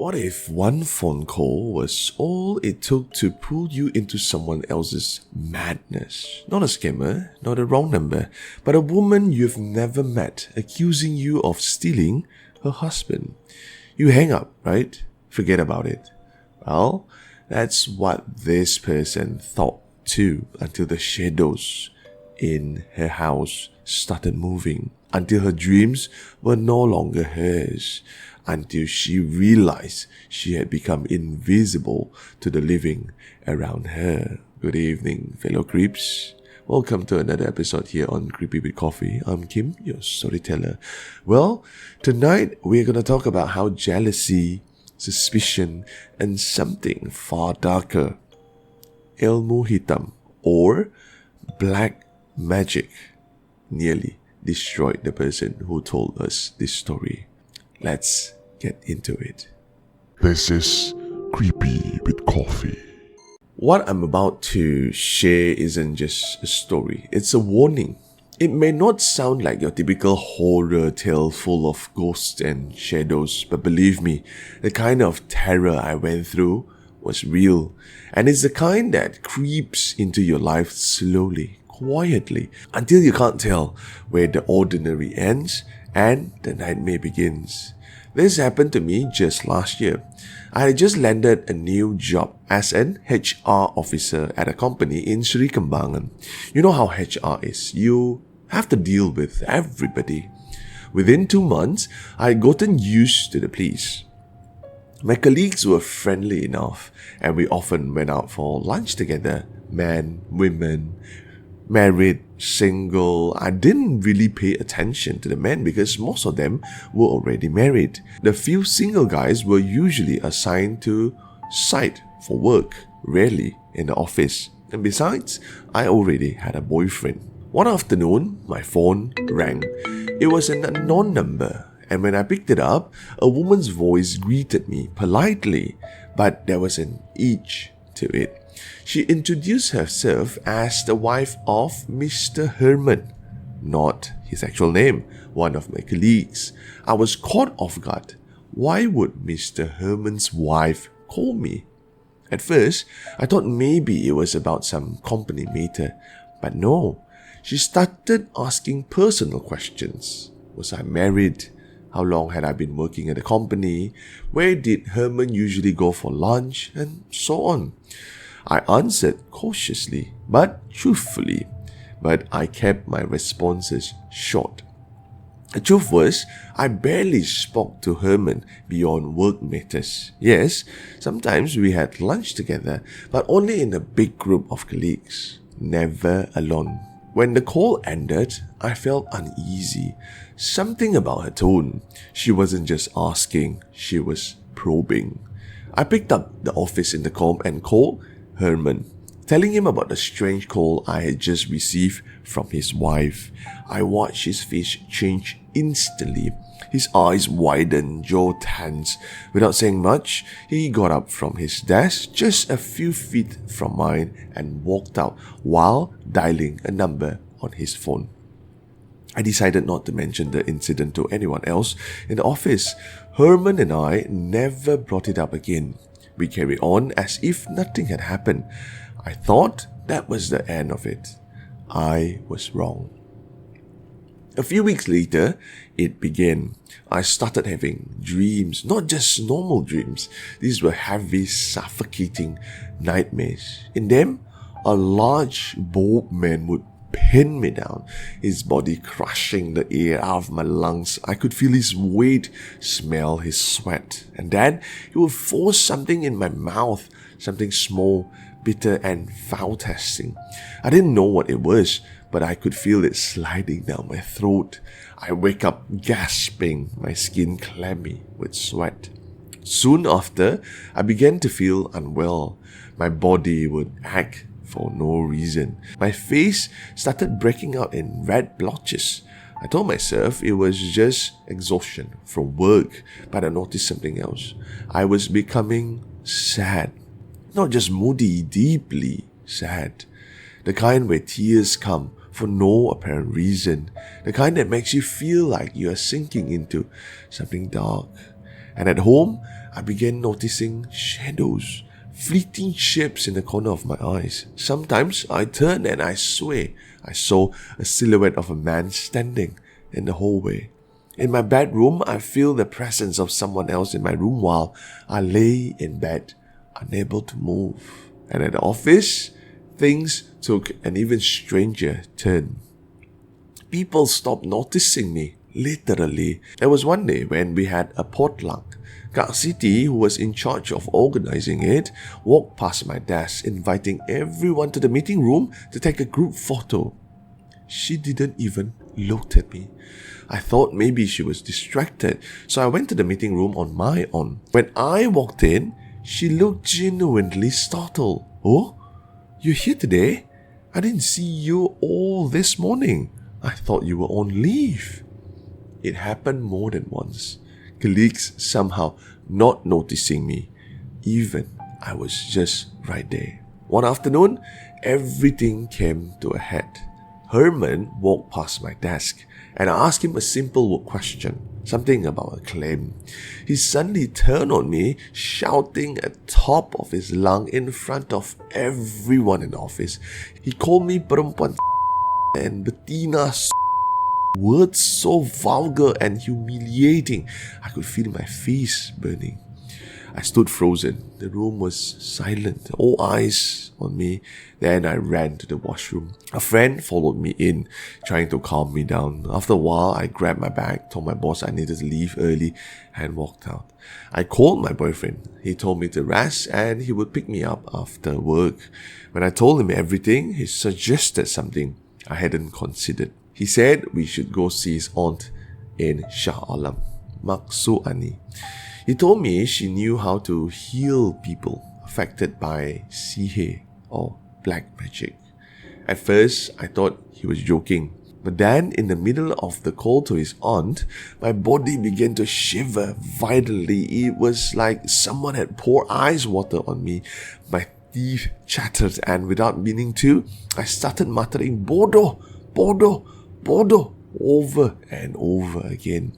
What if one phone call was all it took to pull you into someone else's madness? Not a scammer, not a wrong number, but a woman you've never met accusing you of stealing her husband. You hang up, right? Forget about it. Well, that's what this person thought too, until the shadows in her house started moving, until her dreams were no longer hers, until she realized she had become invisible to the living around her. Good evening, fellow creeps. Welcome to another episode here on Creepy with Coffee. I'm Kim, your storyteller. Well, tonight we're going to talk about how jealousy, suspicion, and something far darker, Ilmu Hitam, or black magic, nearly destroyed the person who told us this story. Let's get into it. This is Creepy with Coffee. What I'm about to share isn't just a story, it's a warning. It may not sound like your typical horror tale full of ghosts and shadows, but believe me, the kind of terror I went through was real. And it's the kind that creeps into your life slowly, quietly, until you can't tell where the ordinary ends and the nightmare begins. This happened to me just last year. I had just landed a new job as an HR officer at a company in Sri Kembangan. You know how HR is. You have to deal with everybody. Within 2 months, I had gotten used to the place. My colleagues were friendly enough, and we often went out for lunch together. Men, women, married, single. I didn't really pay attention to the men because most of them were already married. The few single guys were usually assigned to site for work, rarely in the office. And besides, I already had a boyfriend. One afternoon, my phone rang. It was an unknown number, and when I picked it up, a woman's voice greeted me politely, but there was an itch to it. She introduced herself as the wife of Mr. Herman, not his actual name, one of my colleagues. I was caught off guard. Why would Mr. Herman's wife call me? At first, I thought maybe it was about some company matter, but no. She started asking personal questions. Was I married? How long had I been working at the company? Where did Herman usually go for lunch? And so on. I answered cautiously, but truthfully, but I kept my responses short. The truth was, I barely spoke to Herman beyond work matters. Yes, sometimes we had lunch together, but only in a big group of colleagues, never alone. When the call ended, I felt uneasy. Something about her tone. She wasn't just asking, she was probing. I picked up the office intercom and called Herman, telling him about the strange call I had just received from his wife. I watched his face change instantly. His eyes widened, jaw tense. Without saying much, he got up from his desk just a few feet from mine and walked out while dialing a number on his phone. I decided not to mention the incident to anyone else in the office. Herman and I never brought it up again. We carried on as if nothing had happened. I thought that was the end of it. I was wrong. A few weeks later, it began. I started having dreams, not just normal dreams. These were heavy, suffocating nightmares. In them, a large, bald man would pin me down, his body crushing the air out of my lungs. I could feel his weight, smell his sweat. And then he would force something in my mouth, something small, bitter, and foul-tasting. I didn't know what it was, but I could feel it sliding down my throat. I wake up gasping, my skin clammy with sweat. Soon after, I began to feel unwell. My body would ache for no reason. My face started breaking out in red blotches. I told myself it was just exhaustion from work, but I noticed something else. I was becoming sad. Not just moody, deeply sad. The kind where tears come for no apparent reason. The kind that makes you feel like you are sinking into something dark. And at home, I began noticing shadows, fleeting shapes in the corner of my eyes. Sometimes I turned and I swear I saw a silhouette of a man standing in the hallway. In my bedroom, I feel the presence of someone else in my room while I lay in bed, unable to move. And at the office, things took an even stranger turn. People stopped noticing me, literally. There was one day when we had a potluck. Kak Siti, who was in charge of organizing it, walked past my desk, inviting everyone to the meeting room to take a group photo. She didn't even look at me. I thought maybe she was distracted, so I went to the meeting room on my own. When I walked in, she looked genuinely startled. "Oh, you're here today? I didn't see you all this morning. I thought you were on leave." It happened more than once. Colleagues somehow not noticing me, even I was just right there. One afternoon, everything came to a head. Herman walked past my desk and I asked him a simple question, something about a claim. He suddenly turned on me, shouting at the top of his lung in front of everyone in the office. He called me perempuan and betina, words so vulgar and humiliating. I could feel my face burning. I stood frozen. The room was silent, all eyes on me. Then I ran to the washroom. A friend followed me in, trying to calm me down. After a while, I grabbed my bag, told my boss I needed to leave early, and walked out. I called my boyfriend. He told me to rest and he would pick me up after work. When I told him everything, he suggested something I hadn't considered. He said we should go see his aunt in Shah Alam, Maksu Ani. He told me she knew how to heal people affected by sihir or black magic. At first, I thought he was joking. But then, in the middle of the call to his aunt, my body began to shiver violently. It was like someone had poured ice water on me. My teeth chattered and without meaning to, I started muttering, "Bodoh, bodoh, bodoh," over and over again.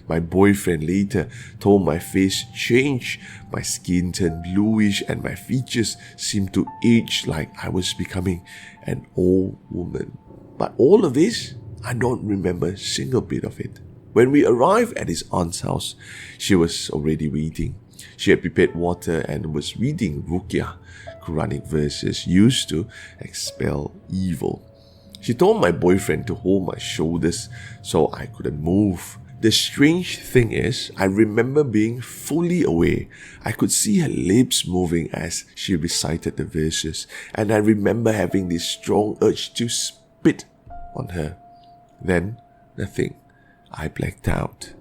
My boyfriend later told my face changed, my skin turned bluish and my features seemed to age like I was becoming an old woman. But all of this, I don't remember a single bit of it. When we arrived at his aunt's house, she was already waiting. She had prepared water and was reading Ruqyah, Quranic verses used to expel evil. She told my boyfriend to hold my shoulders so I couldn't move. The strange thing is, I remember being fully aware. I could see her lips moving as she recited the verses, and I remember having this strong urge to spit on her. Then, nothing. I blacked out.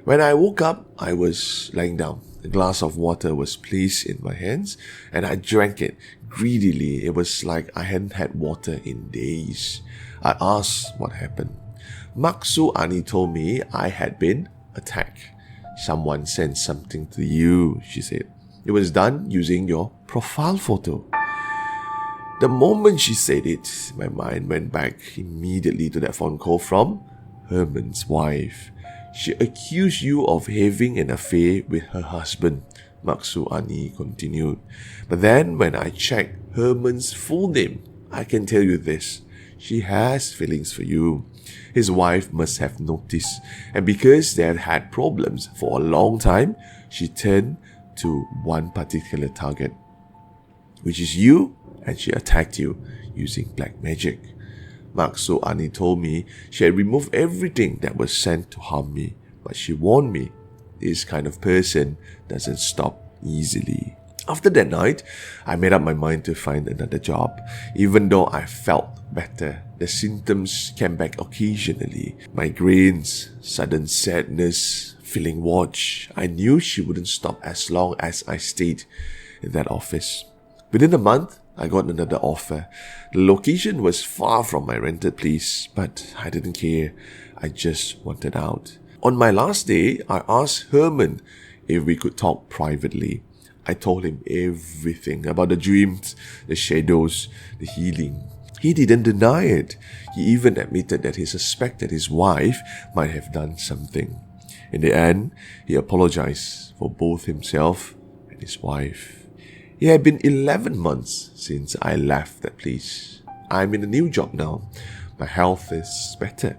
When I woke up, I was lying down. A glass of water was placed in my hands, and I drank it greedily. It was like I hadn't had water in days. I asked what happened. Maksu Ani told me I had been attacked. "Someone sent something to you," she said. "It was done using your profile photo." The moment she said it, my mind went back immediately to that phone call from Herman's wife. "She accused you of having an affair with her husband," Maksu Ani continued. "But then when I checked Herman's full name, I can tell you this. She has feelings for you. His wife must have noticed, and because they had had problems for a long time, she turned to one particular target, which is you, and she attacked you using black magic. Maksu Ani told me she had removed everything that was sent to harm me, but she warned me, this kind of person doesn't stop easily." After that night, I made up my mind to find another job. Even though I felt better, the symptoms came back occasionally. Migraines, sudden sadness, feeling watched. I knew she wouldn't stop as long as I stayed in that office. Within a month, I got another offer. The location was far from my rented place, but I didn't care. I just wanted out. On my last day, I asked Herman if we could talk privately. I told him everything about the dreams, the shadows, the healing. He didn't deny it. He even admitted that he suspected his wife might have done something. In the end, he apologized for both himself and his wife. It had been 11 months since I left that place. I'm in a new job now. My health is better.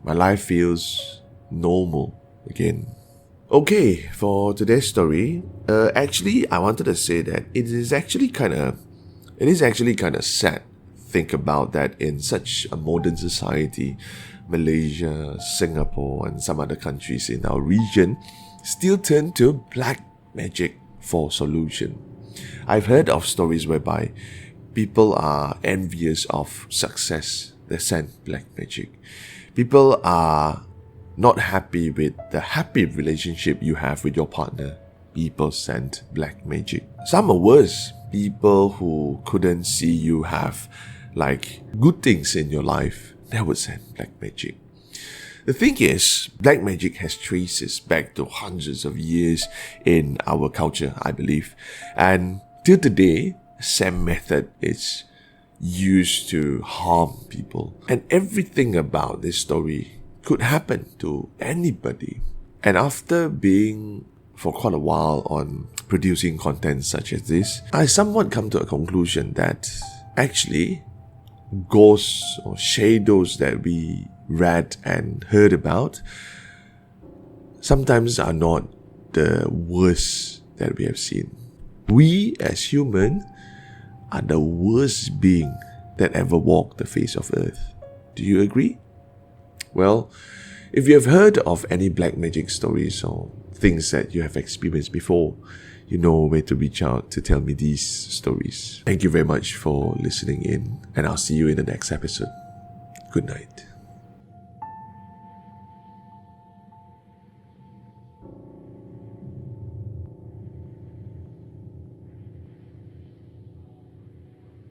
My life feels normal again. Okay, for today's story, actually I wanted to say that it is actually kind of sad. Think about that in such a modern society, Malaysia, Singapore, and some other countries in our region still turn to black magic for solution. I've heard of stories whereby people are envious of success. They send black magic. People are not happy with the happy relationship you have with your partner. People send black magic. Some are worse. People who couldn't see you have good things in your life, they would send black magic. The thing is, black magic has traces back to hundreds of years in our culture, I believe. And till today, the same method is used to harm people. And everything about this story could happen to anybody. And after being for quite a while on producing content such as this, I somewhat come to a conclusion that actually ghosts or shadows that we read and heard about sometimes are not the worst that we have seen. We as humans are the worst being that ever walked the face of earth. Do you agree? Well, if you have heard of any black magic stories or things that you have experienced before, you know where to reach out to tell me these stories. Thank you very much for listening in, and I'll see you in the next episode. Good night.